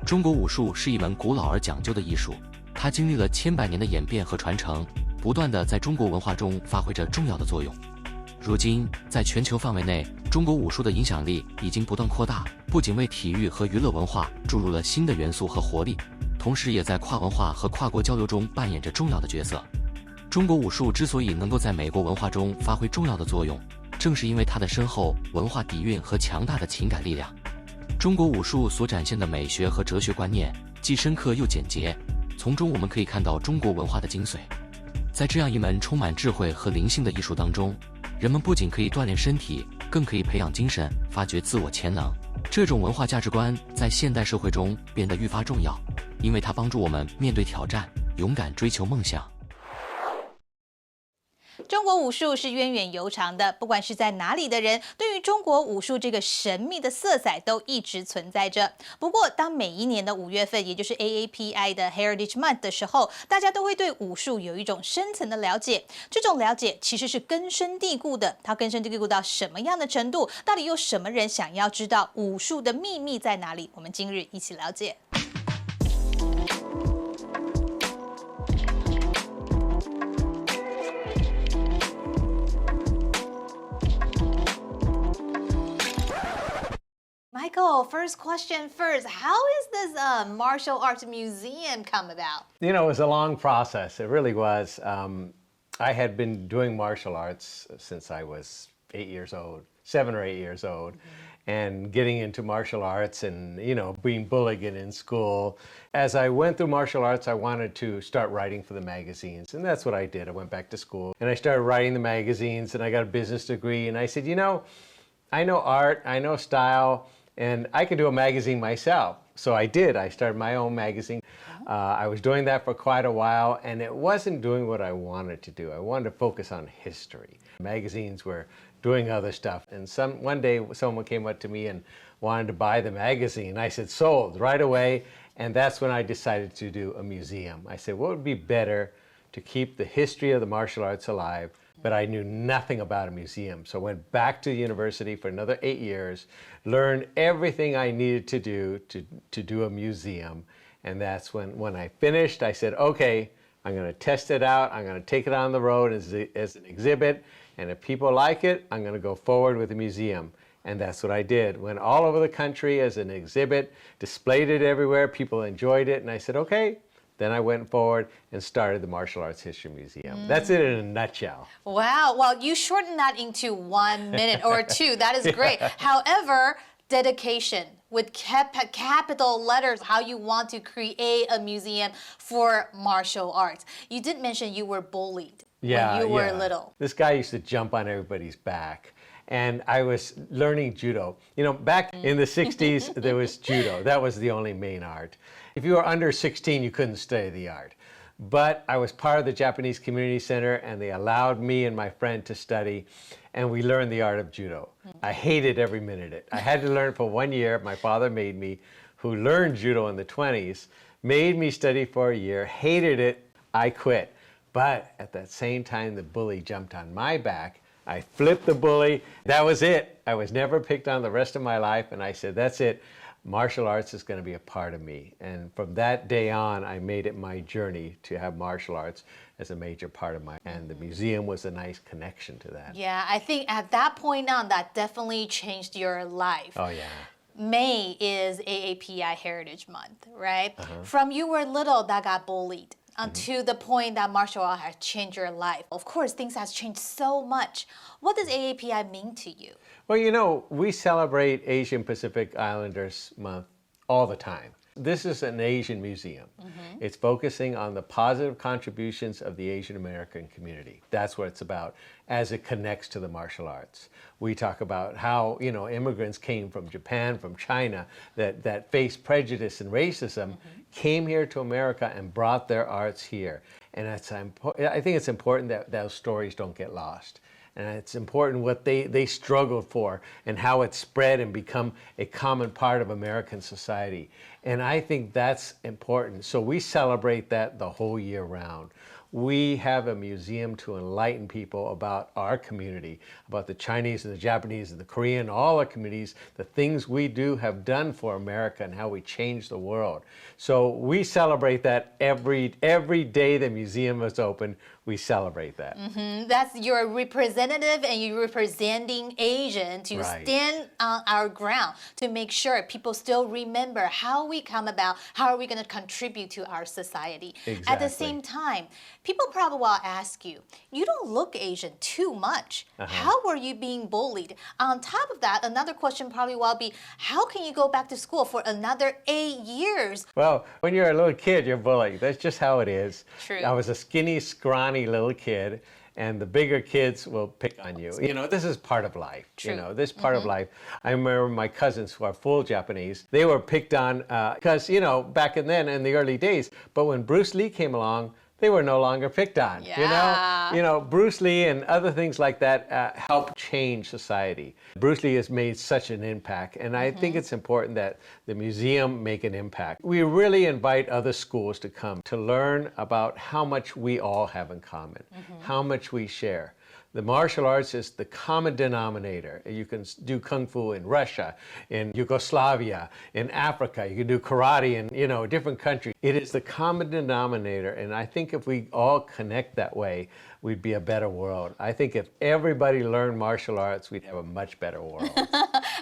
中国武术是一门古老而讲究的艺术，它经历了千百年的演变和传承，不断地在中国文化中发挥着重要的作用。如今，在全球范围内，中国武术的影响力已经不断扩大，不仅为体育和娱乐文化注入了新的元素和活力，同时也在跨文化和跨国交流中扮演着重要的角色。中国武术之所以能够在美国文化中发挥重要的作用，正是因为它的深厚文化底蕴和强大的情感力量。中国武术所展现的美学和哲学观念既深刻又简洁，从中我们可以看到中国文化的精髓。在这样一门充满智慧和灵性的艺术当中，人们不仅可以锻炼身体，更可以培养精神，发掘自我潜能。这种文化价值观在现代社会中变得愈发重要，因为它帮助我们面对挑战，勇敢追求梦想。中国武术是源远流长的，不管是在哪里的人，对于中国武术这个神秘的色彩都一直存在着。不过，当每一年的5月份，也就是 AAPI 的 Heritage Month 的时候，大家都会对武术有一种深层的了解。这种了解其实是根深蒂固的，它根深蒂固到什么样的程度？到底有什么人想要知道武术的秘密在哪里？我们今日一起了解。Michael, first question first. How is this martial arts museum come about? You know, it was a long process. It really was. I had been doing martial arts since I was 8 years old, 7 or 8 years old, and getting into martial arts and, you know, being bullied in school. As I went through martial arts, I wanted to start writing for the magazines, and that's what I did. I went back to school, and I started writing the magazines, and I got a business degree, and I said, you know, I know art, I know style, and I could do a magazine myself. So I did. I started my own magazine. I was doing that for quite a while, and it wasn't doing what I wanted to do. I wanted to focus on history. Magazines were doing other stuff. And one day, someone came up to me and wanted to buy the magazine. I said, sold, right away. And that's when I decided to do a museum. I said, what would be better to keep the history of the martial arts alive? But I knew nothing about a museum. So I went back to the university for another 8 years, learned everything I needed to do to do a museum. And that's when I finished, I said, okay, I'm going to test it out. I'm going to take it on the road as an exhibit. And if people like it, I'm going to go forward with the museum. And that's what I did. Went all over the country as an exhibit, displayed it everywhere. People enjoyed it. And I said, okay. Then I went forward and started the Martial Arts History Museum. That's it in a nutshell. Wow. Well, you shortened that into 1 minute or 2. That is great. However, dedication with capital letters, how you want to create a museum for martial arts. You did mention you were bullied when you were little. This guy used to jump on everybody's back. And I was learning judo. You know, back in the 60s, there was judo. That was the only main art. If you were under 16, you couldn't study the art. But I was part of the Japanese Community Center, and they allowed me and my friend to study, and we learned the art of judo. I hated every minute of it. I had to learn for 1 year. My father made me, who learned judo in the 20s, made me study for a year, hated it, I quit. But at that same time, the bully jumped on my back. I flipped the bully. That was it. I was never picked on the rest of my life, and I said, that's it. Martial arts is going to be a part of me. And from that day on, I made it my journey to have martial arts as a major part of and the museum was a nice connection to that. Yeah, I think at that point on, that definitely changed your life. Oh, yeah. May is AAPI Heritage Month, right? From you were little that got bullied. To the point that martial art has changed your life. Of course, things have changed so much. What does AAPI mean to you? Well, you know, we celebrate Asian Pacific Islanders Month all the time. This is an Asian museum. It's focusing on the positive contributions of the Asian American community. That's what it's about as it connects to the martial arts. We talk about how, you know, immigrants came from Japan, from China, that faced prejudice and racism, came here to America and brought their arts here. And I think it's important that those stories don't get lost. And it's important what they struggled for and how it spread and become a common part of American society. And I think that's important. So we celebrate that the whole year round. we have a museum to enlighten people about our community, about the Chinese and the Japanese and the Korean, all our communities, the things we have done for America and how we change the world. So we celebrate that every day the museum is open. We celebrate that. That's your representative, and you're representing Asian to stand on our ground to make sure people still remember how we come about, how are we going to contribute to our society. Exactly. At the same time, people probably will ask you, you don't look Asian too much. How were you being bullied? On top of that, another question probably will be, how can you go back to school for another 8 years? Well, when you're a little kid, you're bullied. That's just how it is. True. I was a skinny, scrawny little kid, and the bigger kids will pick on you. You know, this is part of life. True. You know, this part of life. I remember my cousins who are full Japanese, they were picked on because, you know, back then in the early days, but when Bruce Lee came along, they were no longer picked on. Yeah. You know, Bruce Lee and other things like that helped change society. Bruce Lee has made such an impact, and I think it's important that the museum make an impact. We really invite other schools to come to learn about how much we all have in common, how much we share. The martial arts is the common denominator. You can do Kung Fu in Russia, in Yugoslavia, in Africa. You can do karate in, you know, different countries. It is the common denominator, and I think if we all connect that way, we'd be a better world. I think if everybody learned martial arts, we'd have a much better world.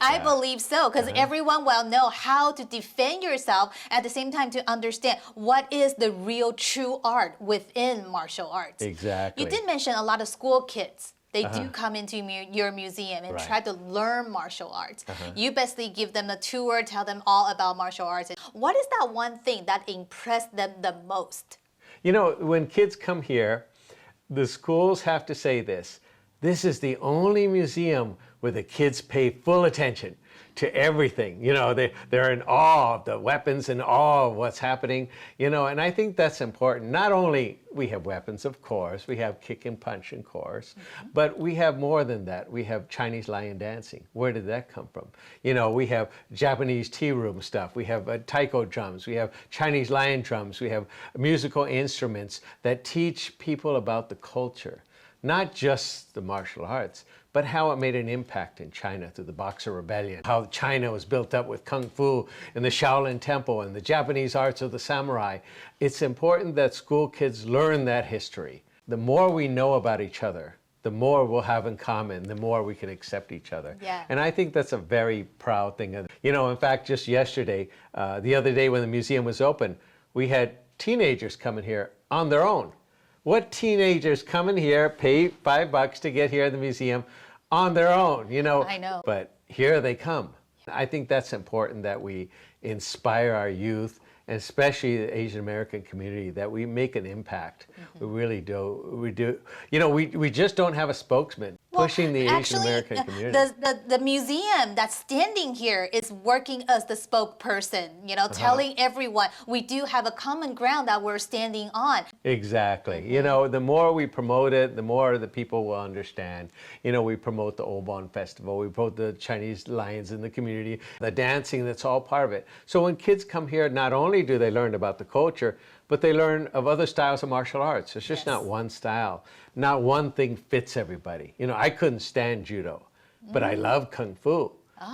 I believe so, because everyone will know how to defend yourself, at the same time to understand what is the real true art within martial arts. Exactly. You did mention a lot of school kids. They do come into your museum and try to learn martial arts. You basically give them a tour, tell them all about martial arts. What is that one thing that impressed them the most? You know, when kids come here, the schools have to say this. This is the only museum where the kids pay full attention to everything. You know, they're in awe of the weapons and awe of what's happening, you know, and I think that's important. Not only we have weapons, of course, we have kick and punch, of course, but we have more than that. We have Chinese lion dancing. Where did that come from? You know, we have Japanese tea room stuff. We have taiko drums. We have Chinese lion drums. We have musical instruments that teach people about the culture, not just the martial arts, but how it made an impact in China through the Boxer Rebellion, how China was built up with Kung Fu and the Shaolin Temple and the Japanese arts of the samurai. It's important that school kids learn that history. The more we know about each other, the more we'll have in common, the more we can accept each other. Yeah. And I think that's a very proud thing. You know, in fact, just yesterday, the other day when the museum was open, we had teenagers coming here on their own. What teenagers come in here, pay $5 to get here at the museum on their own, you know? I know. But here they come. I think that's important that we inspire our youth, and especially the Asian American community, that we make an impact. We really do. We do. You know, we just don't have a spokesman pushing the Asian American community. The museum that's standing here is working as the spokesperson, you know, telling everyone we do have a common ground that we're standing on. Exactly. You know, the more we promote it, the more the people will understand. You know, we promote the Obon Festival, we promote the Chinese lions in the community, the dancing, that's all part of it. So when kids come here, not only do they learn about the culture, but they learn of other styles of martial arts. It's just not one style. Not one thing fits everybody. You know, I couldn't stand judo, but I love Kung Fu.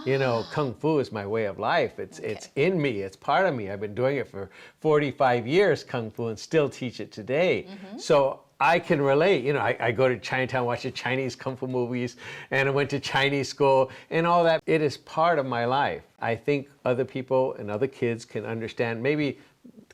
You know, Kung Fu is my way of life. It's in me. It's part of me. I've been doing it for 45 years, Kung Fu, and still teach it today. So I can relate. You know, I go to Chinatown, watch the Chinese Kung Fu movies, and I went to Chinese school and all that. It is part of my life. I think other people and other kids can understand. Maybe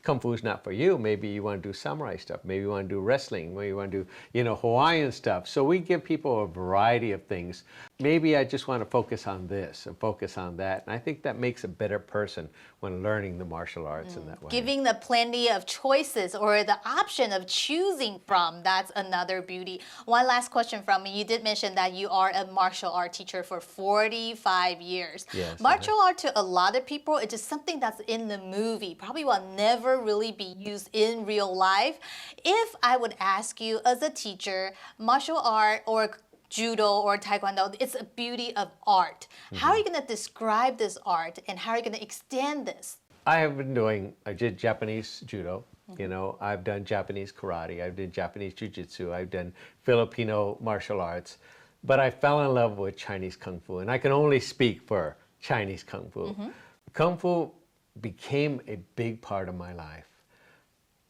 Kung Fu is not for you. Maybe you want to do samurai stuff. Maybe you want to do wrestling. Maybe you want to do, you know, Hawaiian stuff. So we give people a variety of things. Maybe I just want to focus on this and focus on that. And I think that makes a better person when learning the martial arts in that way. Giving the plenty of choices or the option of choosing from, that's another beauty. One last question from me. You did mention that you are a martial art teacher for 45 years. Yes, martial art to a lot of people, it's just something that's in the movie, probably will never really be used in real life. If I would ask you as a teacher, martial art or judo or taekwondo, it's a beauty of art. How are you going to describe this art and how are you going to extend this? I have been doing, I did Japanese judo You know, I've done Japanese karate, I've done Japanese jiu-jitsu, I've done Filipino martial arts, but I fell in love with Chinese Kung Fu, and I can only speak for Chinese Kung Fu. Kung Fu became a big part of my life.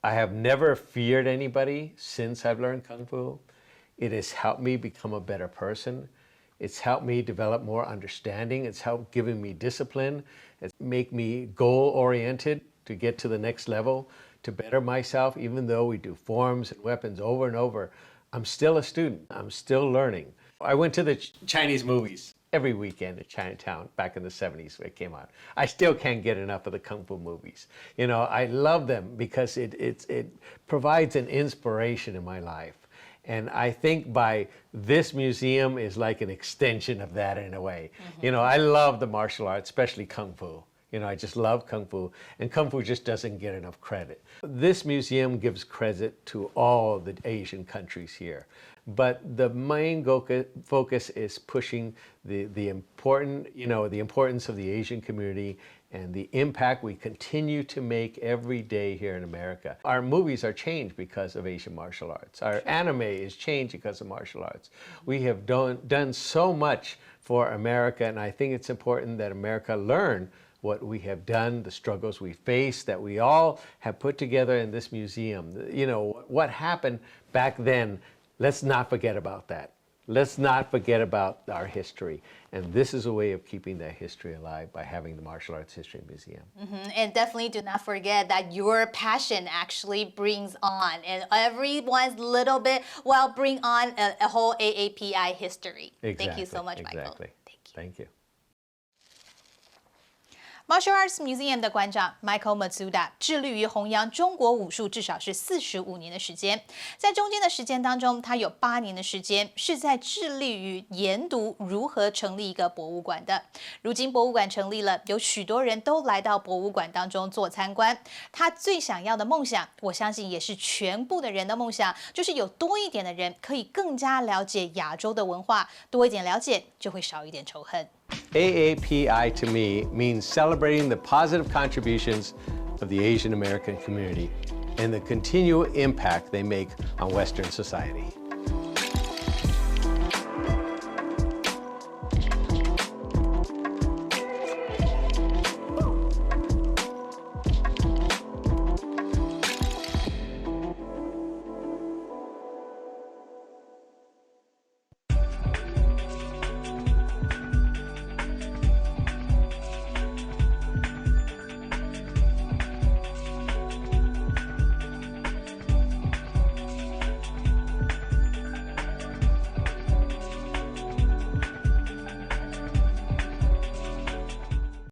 I have never feared anybody since I've learned Kung Fu. It has helped me become a better person. It's helped me develop more understanding. It's helped giving me discipline. It's make me goal-oriented to get to the next level, to better myself. Even though we do forms and weapons over and over, I'm still a student. I'm still learning. I went to the Chinese movies every weekend at Chinatown back in the 70s when it came out. I still can't get enough of the Kung Fu movies. You know, I love them because it provides an inspiration in my life. And I think by this museum is like an extension of that in a way. You know, I love the martial arts, especially Kung Fu. You know, I just love Kung Fu, and Kung Fu just doesn't get enough credit. This museum gives credit to all the Asian countries here, but the main focus is pushing the important, you know, the importance of the Asian community and the impact we continue to make every day here in America. Our movies are changed because of Asian martial arts. Our anime is changed because of martial arts. We have done so much for America, and I think it's important that America learn what we have done, the struggles we face, that we all have put together in this museum. You know, what happened back then, let's not forget about that. Let's not forget about our history. And this is a way of keeping that history alive by having the Martial Arts History Museum. And definitely do not forget that your passion actually brings on, and everyone's little bit, well, bring on a whole AAPI history. Exactly, Thank you so much, Michael. Exactly. Thank you. Martial Arts Museum 的馆长 Michael Masuda 致力于弘扬中国武术至少是45年的时间，在中间的时间当中，他有8年的时间是在致力于研读如何成立一个博物馆的。如今博物馆成立了，有许多人都来到博物馆当中做参观。他最想要的梦想，我相信也是全部的人的梦想，就是有多一点的人可以更加了解亚洲的文化，多一点了解就会少一点仇恨。AAPI to me means celebrating the positive contributions of the Asian American community and the continual impact they make on Western society.